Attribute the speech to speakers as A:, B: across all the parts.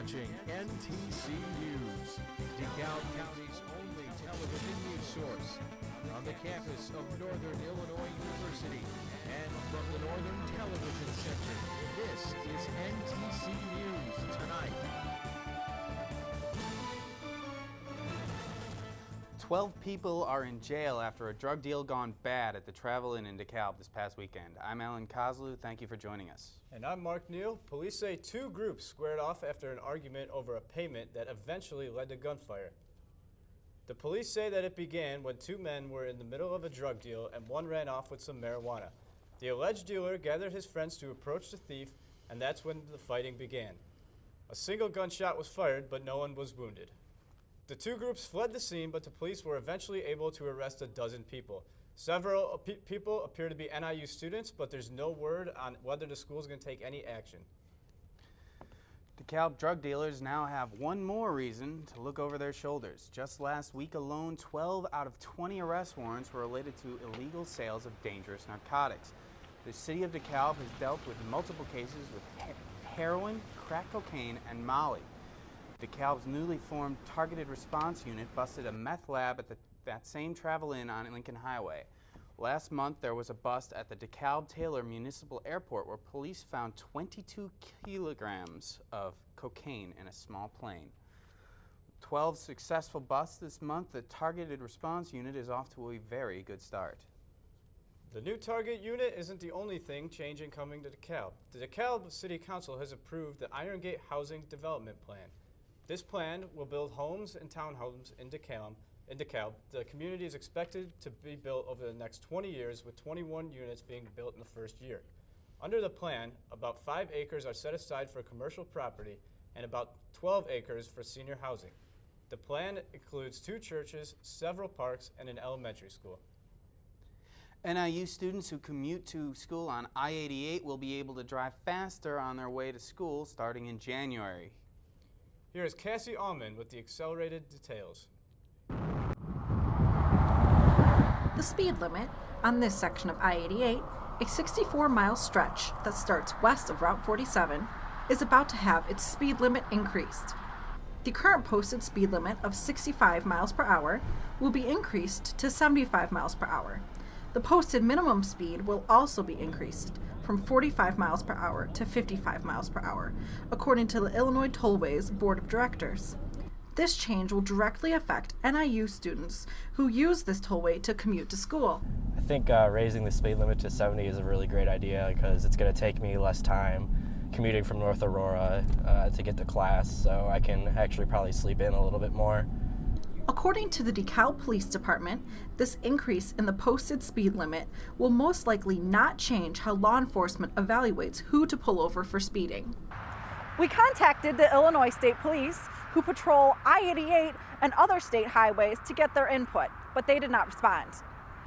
A: watching NTC News, DeKalb County's only television news source. On the campus of Northern Illinois University and from the Northern Television Center, this is NTC News Tonight.
B: 12 people are in jail after a drug deal gone bad at the Travel Inn in DeKalb this past weekend. I'm Kozeluh. Thank you for joining us.
C: And I'm Neal. Police say two groups squared off after an argument over a payment that eventually led to gunfire. The police say that it began when two men were in the middle of a drug deal and one ran off with some marijuana. The alleged dealer gathered his friends to approach the thief, and that's when the fighting began. A single gunshot was fired, but no one was wounded. The two groups fled the scene, but the police were eventually able to arrest a dozen people. Several people appear to be NIU students, but there's no word on whether the school is going to take any action.
B: DeKalb drug dealers now have one more reason to look over their shoulders. Just last week alone, 12 out of 20 arrest warrants were related to illegal sales of dangerous narcotics. The city of DeKalb has dealt with multiple cases with heroin, crack cocaine, and Molly. DeKalb's newly formed Targeted Response Unit busted a meth lab at that same Travel Inn on Lincoln Highway. Last month, there was a bust at the DeKalb-Taylor Municipal Airport where police found 22 kilograms of cocaine in a small plane. 12 successful busts this month, the Targeted Response Unit is off to a very good start.
C: The new Target Unit isn't the only thing changing coming to DeKalb. The DeKalb City Council has approved the Irongate Housing Development Plan. This plan will build homes and townhomes in DeKalb. The community is expected to be built over the next 20 years, with 21 units being built in the first year. Under the plan, about 5 acres are set aside for commercial property and about 12 acres for senior housing. The plan includes 2 churches, several parks, and an elementary school.
B: NIU students who commute to school on I-88 will be able to drive faster on their way to school starting in January.
C: Here is Cassie Allman with the accelerated details.
D: The speed limit on this section of I-88, a 64-mile stretch that starts west of Route 47, is about to have its speed limit increased. The current posted speed limit of 65 miles per hour will be increased to 75 miles per hour. The posted minimum speed will also be increased from 45 miles per hour to 55 miles per hour, according to the Illinois Tollways Board of Directors. This change will directly affect NIU students who use this tollway to commute to school.
E: I think raising the speed limit to 70 is a really great idea because it's going to take me less time commuting from North Aurora to get to class, so I can actually probably sleep in a little bit more.
D: According to the DeKalb Police Department, this increase in the posted speed limit will most likely not change how law enforcement evaluates who to pull over for speeding.
F: We contacted the Illinois State Police, who patrol I-88 and other state highways, to get their input, but they did not respond.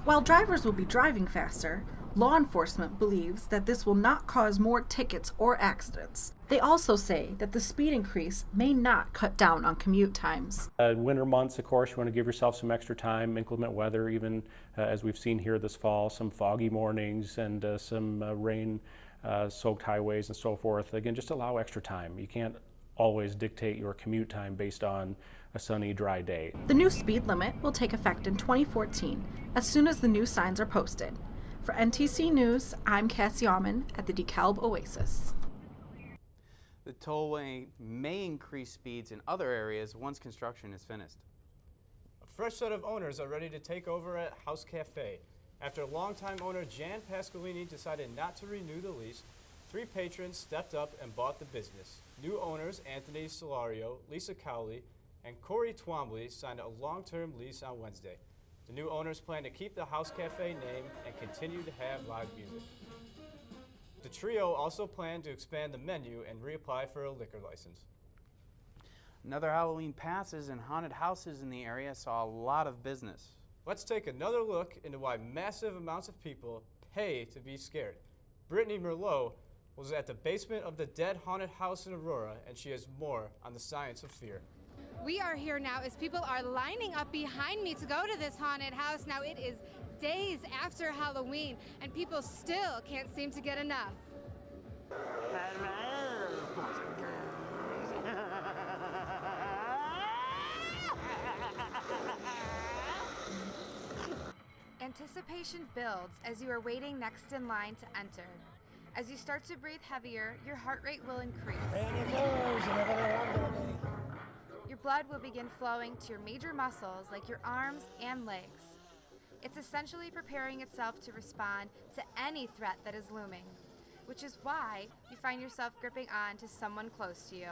D: While drivers will be driving faster, law enforcement believes that this will not cause more tickets or accidents. They also say that the speed increase may not cut down on commute times.
G: Winter months, of course, you want to give yourself some extra time, inclement weather, even as we've seen here this fall, some foggy mornings and some rain-soaked highways and so forth. Again, just allow extra time. You can't always dictate your commute time based on a sunny, dry day.
D: The new speed limit will take effect in 2014 as soon as the new signs are posted. For NTC News, I'm Cassie Allman at the DeKalb Oasis.
B: The tollway may increase speeds in other areas once construction is finished.
C: A fresh set of owners are ready to take over at House Cafe. After longtime owner Jan Pasqualini decided not to renew the lease, 3 patrons stepped up and bought the business. New owners Anthony Solario, Lisa Cowley, and Corey Twombly signed a long-term lease on Wednesday. The new owners plan to keep the House Cafe name and continue to have live music. The trio also plan to expand the menu and reapply for a liquor license.
B: Another Halloween passes and haunted houses in the area saw a lot of business.
C: Let's take another look into why massive amounts of people pay to be scared. Brittany Merlot was at the basement of the dead haunted house in Aurora, and she has more on the science of fear.
H: We are here now as people are lining up behind me to go to this haunted house. Now it is days after Halloween, and people still can't seem to get enough. Anticipation builds as you are waiting next in line to enter. As you start to breathe heavier, your heart rate will increase. Your blood will begin flowing to your major muscles like your arms and legs. It's essentially preparing itself to respond to any threat that is looming, which is why you find yourself gripping on to someone close to you.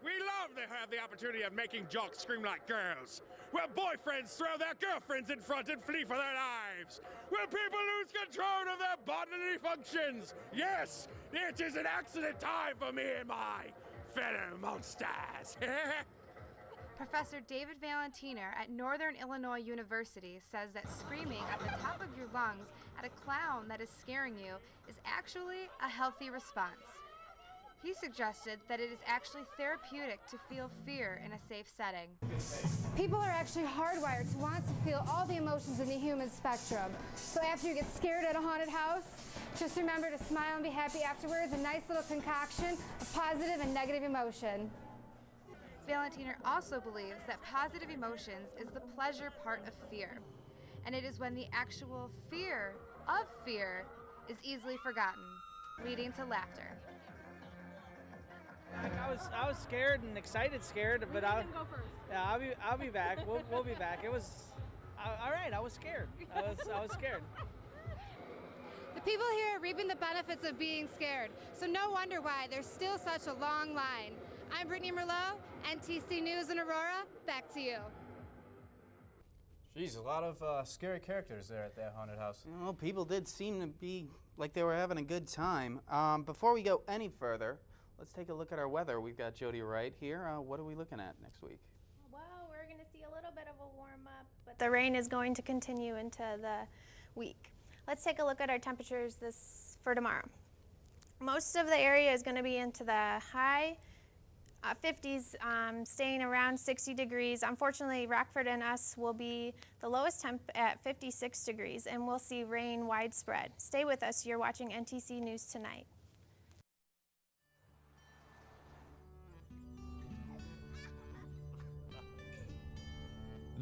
I: We love to have the opportunity of making jocks scream like girls, where boyfriends throw their girlfriends in front and flee for their lives, where people lose control of their bodily functions. Yes, it is an excellent time for me and my fellow monsters.
H: Professor David Valentiner at Northern Illinois University says that screaming at the top of your lungs at a clown that is scaring you is actually a healthy response. He suggested that it is actually therapeutic to feel fear in a safe setting.
J: People are actually hardwired to want to feel all the emotions in the human spectrum. So after you get scared at a haunted house, just remember to smile and be happy afterwards, a nice little concoction of positive and negative emotion.
H: Valentiner also believes that positive emotions is the pleasure part of fear, and it is when the actual fear of fear is easily forgotten, leading to laughter.
K: I was scared and excited, scared, but I'll be back. We'll be back. It was all right. I was scared. I was scared.
H: The people here are reaping the benefits of being scared, so no wonder why there's still such a long line. I'm Brittany Merlot, NTC News in Aurora. Back to you.
C: Geez, a lot of scary characters there at that haunted house.
B: Well, people did seem to be like they were having a good time. Before we go any further, let's take a look at our weather. We've got Jodi Wright here. What are we looking at next week?
L: Well, we're going to see a little bit of a warm up, but the rain is going to continue into the week. Let's take a look at our temperatures for tomorrow. Most of the area is going to be into the high 50s, staying around 60 degrees. Unfortunately, Rockford and us will be the lowest temp at 56 degrees, and we'll see rain widespread. Stay with us. You're watching NTC News Tonight.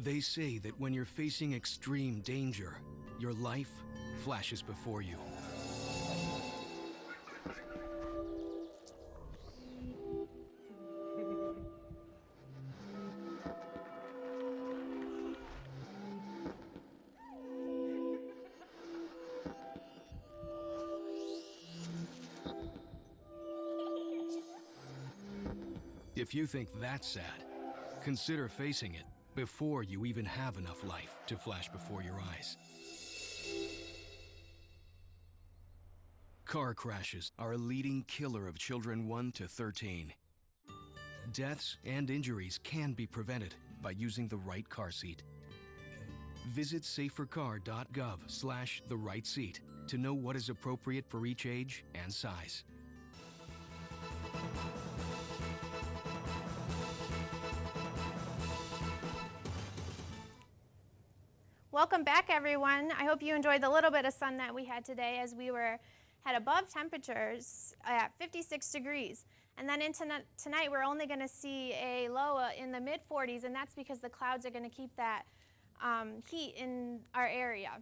M: They say that when you're facing extreme danger, your life flashes before you. If you think that's sad, consider facing it before you even have enough life to flash before your eyes. Car crashes are a leading killer of children 1 to 13. Deaths and injuries can be prevented by using the right car seat. Visit safercar.gov/the-right-seat to know what is appropriate for each age and size.
L: Welcome back, everyone. I hope you enjoyed the little bit of sun that we had today as we had above temperatures at 56 degrees. And then into tonight, we're only going to see a low in the mid-40s, and that's because the clouds are going to keep that heat in our area.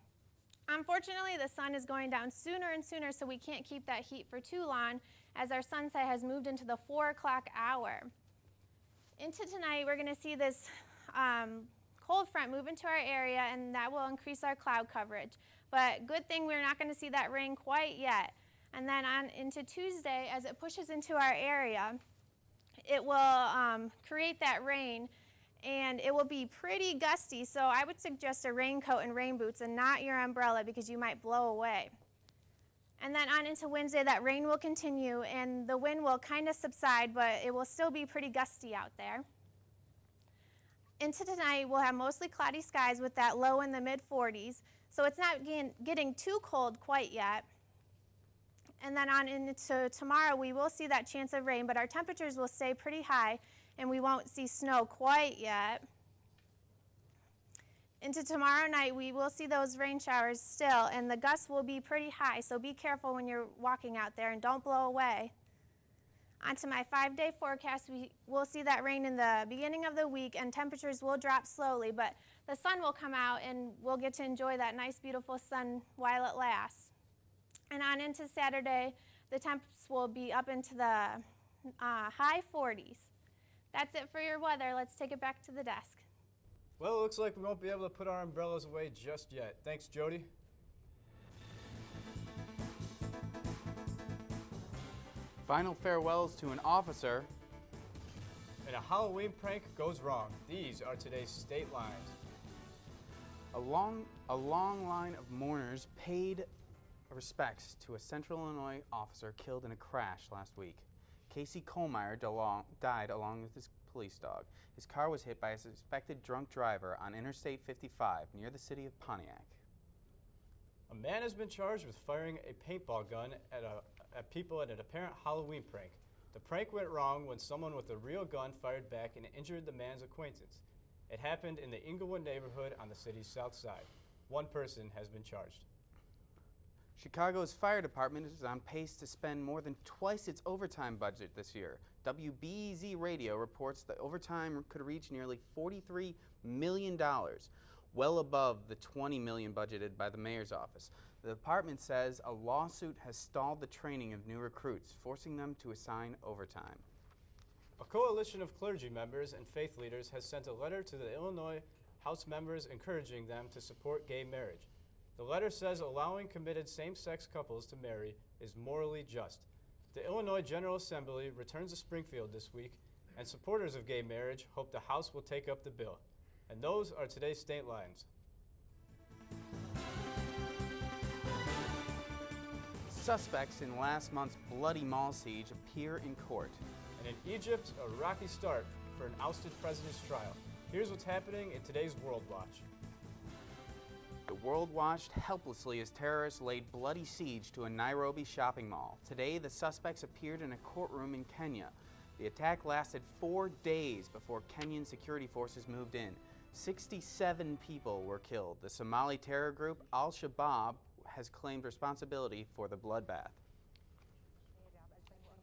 L: Unfortunately, the sun is going down sooner and sooner, so we can't keep that heat for too long as our sunset has moved into the 4 o'clock hour. Into tonight, we're going to see this cold front move into our area, and that will increase our cloud coverage. But good thing we're not going to see that rain quite yet. And then on into Tuesday, as it pushes into our area, it will create that rain, and it will be pretty gusty. So I would suggest a raincoat and rain boots and not your umbrella because you might blow away. And then on into Wednesday, that rain will continue, and the wind will kind of subside, but it will still be pretty gusty out there. Into tonight, we'll have mostly cloudy skies with that low in the mid-40s, so it's not getting too cold quite yet. And then on into tomorrow, we will see that chance of rain, but our temperatures will stay pretty high, and we won't see snow quite yet. Into tomorrow night, we will see those rain showers still, and the gusts will be pretty high, so be careful when you're walking out there and don't blow away. Onto my 5-day forecast, we will see that rain in the beginning of the week and temperatures will drop slowly, but the sun will come out and we'll get to enjoy that nice, beautiful sun while it lasts. And on into Saturday, the temps will be up into the high 40s. That's it for your weather. Let's take it back to the desk.
C: Well, it looks like we won't be able to put our umbrellas away just yet. Thanks, Jodi.
B: Final farewells to an officer.
C: And a Halloween prank goes wrong. These are today's state lines.
B: A long line of mourners paid respects to a Central Illinois officer killed in a crash last week. Casey Kohlmeyer died along with his police dog. His car was hit by a suspected drunk driver on Interstate 55 near the city of Pontiac.
C: A man has been charged with firing a paintball gun at people at an apparent Halloween prank. The prank went wrong when someone with a real gun fired back and injured the man's acquaintance. It happened in the Inglewood neighborhood on the city's south side. One person has been charged.
B: Chicago's fire department is on pace to spend more than twice its overtime budget this year. WBEZ Radio reports that overtime could reach nearly $43 million, well above the $20 million budgeted by the mayor's office. The department says a lawsuit has stalled the training of new recruits, forcing them to assign overtime.
C: A coalition of clergy members and faith leaders has sent a letter to the Illinois House members encouraging them to support gay marriage. The letter says allowing committed same-sex couples to marry is morally just. The Illinois General Assembly returns to Springfield this week, and supporters of gay marriage hope the House will take up the bill. And those are today's state lines.
B: Suspects in last month's bloody mall siege appear in court.
C: And in Egypt, a rocky start for an ousted president's trial. Here's what's happening in today's World Watch.
B: The world watched helplessly as terrorists laid bloody siege to a Nairobi shopping mall. Today, the suspects appeared in a courtroom in Kenya. The attack lasted 4 days before Kenyan security forces moved in. 67 people were killed. The Somali terror group Al-Shabaab has claimed responsibility for the bloodbath.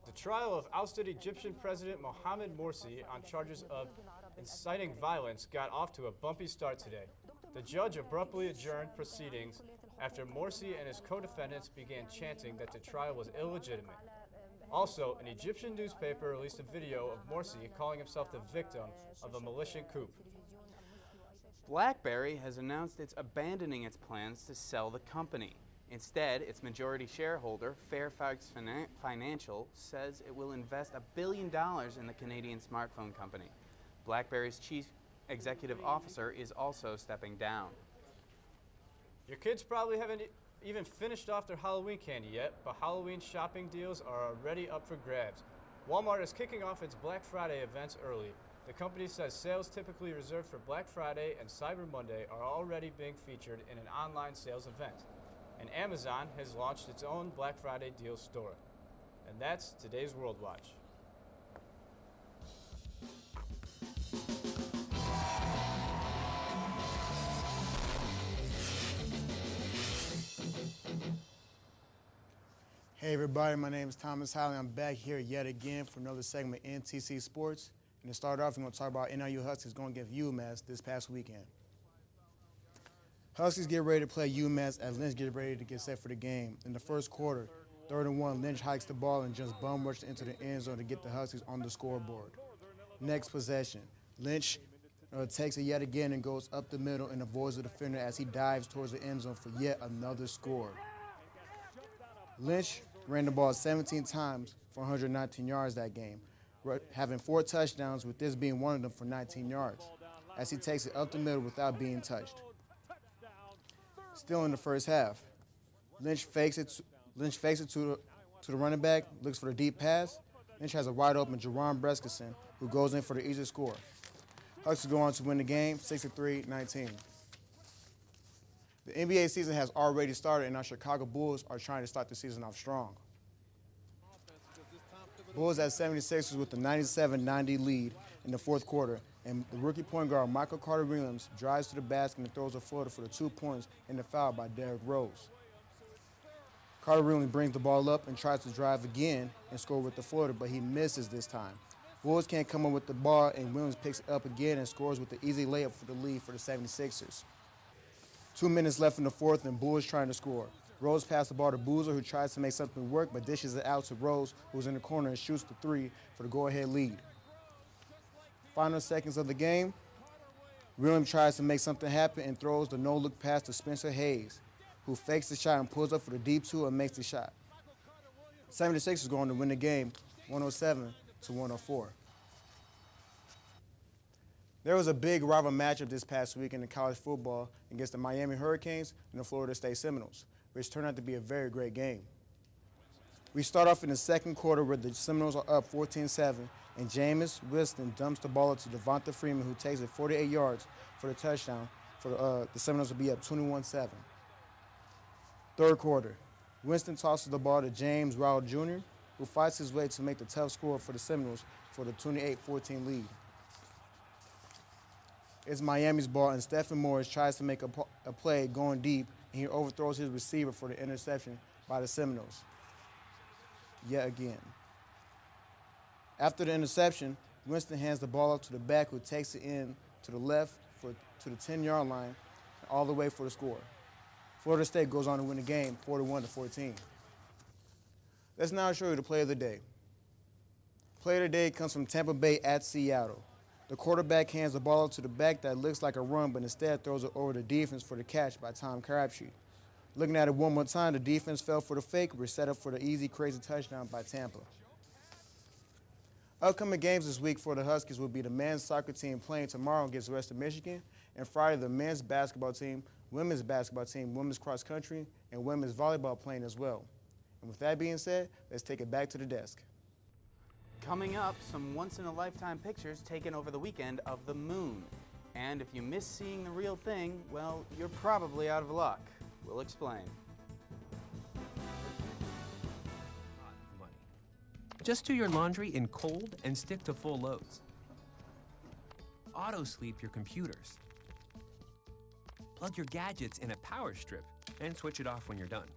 C: The trial of ousted Egyptian President Mohamed Morsi on charges of inciting violence got off to a bumpy start today. The judge abruptly adjourned proceedings after Morsi and his co-defendants began chanting that the trial was illegitimate. Also, an Egyptian newspaper released a video of Morsi calling himself the victim of a malicious coup.
B: BlackBerry has announced it's abandoning its plans to sell the company. Instead, its majority shareholder, Fairfax Financial, says it will invest $1 billion in the Canadian smartphone company. BlackBerry's chief executive officer is also stepping down.
C: Your kids probably haven't even finished off their Halloween candy yet, but Halloween shopping deals are already up for grabs. Walmart is kicking off its Black Friday events early. The company says sales typically reserved for Black Friday and Cyber Monday are already being featured in an online sales event. And Amazon has launched its own Black Friday deal store. And that's today's World Watch.
N: Hey everybody, my name is Thomas Hiley. I'm back here yet again for another segment of NTC Sports. And to start off, we're going to talk about NIU Huskies going against UMass this past weekend. Huskies get ready to play UMass as Lynch gets ready to get set for the game. In the first quarter, 3rd and 1, Lynch hikes the ball and just bum rushed into the end zone to get the Huskies on the scoreboard. Next possession, Lynch takes it yet again and goes up the middle and avoids the defender as he dives towards the end zone for yet another score. Lynch ran the ball 17 times for 119 yards that game, having 4 touchdowns, with this being one of them for 19 yards, as he takes it up the middle without being touched. Still in the first half, Lynch fakes it to the running back, looks for the deep pass. Lynch has a wide open Jerron Breskinson, who goes in for the easy score. Huskies go on to win the game 63-19. The NBA season has already started, and our Chicago Bulls are trying to start the season off strong. Bulls at 76ers with the 97-90 lead in the fourth quarter, and the rookie point guard Michael Carter-Williams drives to the basket and throws a floater for the 2 points and the foul by Derrick Rose. Carter Williams brings the ball up and tries to drive again and score with the floater, but he misses this time. Bulls can't come up with the ball, and Williams picks it up again and scores with the easy layup for the lead for the 76ers. 2 minutes left in the fourth, and Bulls trying to score. Rose passes the ball to Boozer, who tries to make something work, but dishes it out to Rose, who's in the corner and shoots the three for the go-ahead lead. Final seconds of the game, Williams tries to make something happen and throws the no-look pass to Spencer Hayes, who fakes the shot and pulls up for the deep two and makes the shot. 76ers go on to win the game, 107-104. There was a big rival matchup this past weekend in college football against the Miami Hurricanes and the Florida State Seminoles, which turned out to be a very great game. We start off in the second quarter where the Seminoles are up 14-7, and Jameis Winston dumps the ball to Devonta Freeman, who takes it 48 yards for the touchdown. For the Seminoles will be up 21-7. Third quarter, Winston tosses the ball to James Rowell Jr., who fights his way to make the tough score for the Seminoles for the 28-14 lead. It's Miami's ball, and Stephen Morris tries to make a play going deep, and he overthrows his receiver for the interception by the Seminoles. Yet again. After the interception, Winston hands the ball up to the back, who takes it in to the left to the 10-yard line, all the way for the score. Florida State goes on to win the game 41-14. Let's now show you the play of the day. Play of the day comes from Tampa Bay at Seattle. The quarterback hands the ball up to the back that looks like a run, but instead throws it over the defense for the catch by Tom Crabtree. Looking at it one more time, the defense fell for the fake, but set up for the easy, crazy touchdown by Tampa. Upcoming games this week for the Huskies will be the men's soccer team playing tomorrow against Western Michigan, and Friday the men's basketball team, women's basketball team, women's cross country, and women's volleyball playing as well. And with that being said, let's take it back to the desk.
B: Coming up, some once-in-a-lifetime pictures taken over the weekend of the moon. And if you miss seeing the real thing, well, you're probably out of luck. We'll explain.
O: Just do your laundry in cold and stick to full loads. Auto-sleep your computers. Plug your gadgets in a power strip and switch it off when you're done.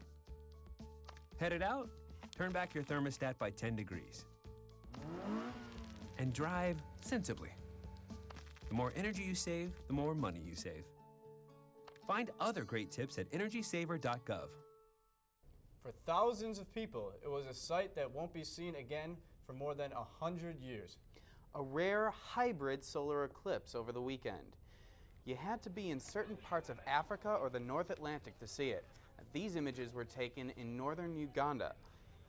O: Headed out? Turn back your thermostat by 10 degrees. And drive sensibly. The more energy you save, the more money you save. Find other great tips at energysaver.gov.
C: For thousands of people, it was a sight that won't be seen again for more than 100 years.
B: A rare hybrid solar eclipse over the weekend. You had to be in certain parts of Africa or the North Atlantic to see it. These images were taken in northern Uganda.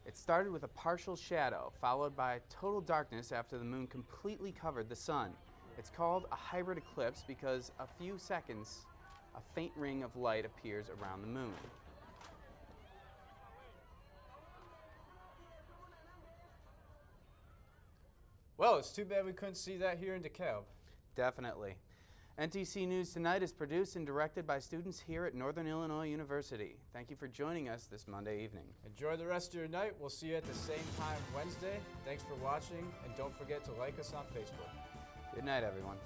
B: It started with a partial shadow, followed by total darkness after the moon completely covered the sun. It's called a hybrid eclipse because a few seconds, a faint ring of light appears around the moon.
C: Well, it's too bad we couldn't see that here in DeKalb.
B: Definitely. NTC News Tonight is produced and directed by students here at Northern Illinois University. Thank you for joining us this Monday evening.
C: Enjoy the rest of your night. We'll see you at the same time Wednesday. Thanks for watching, and don't forget to like us on Facebook.
B: Good night, everyone.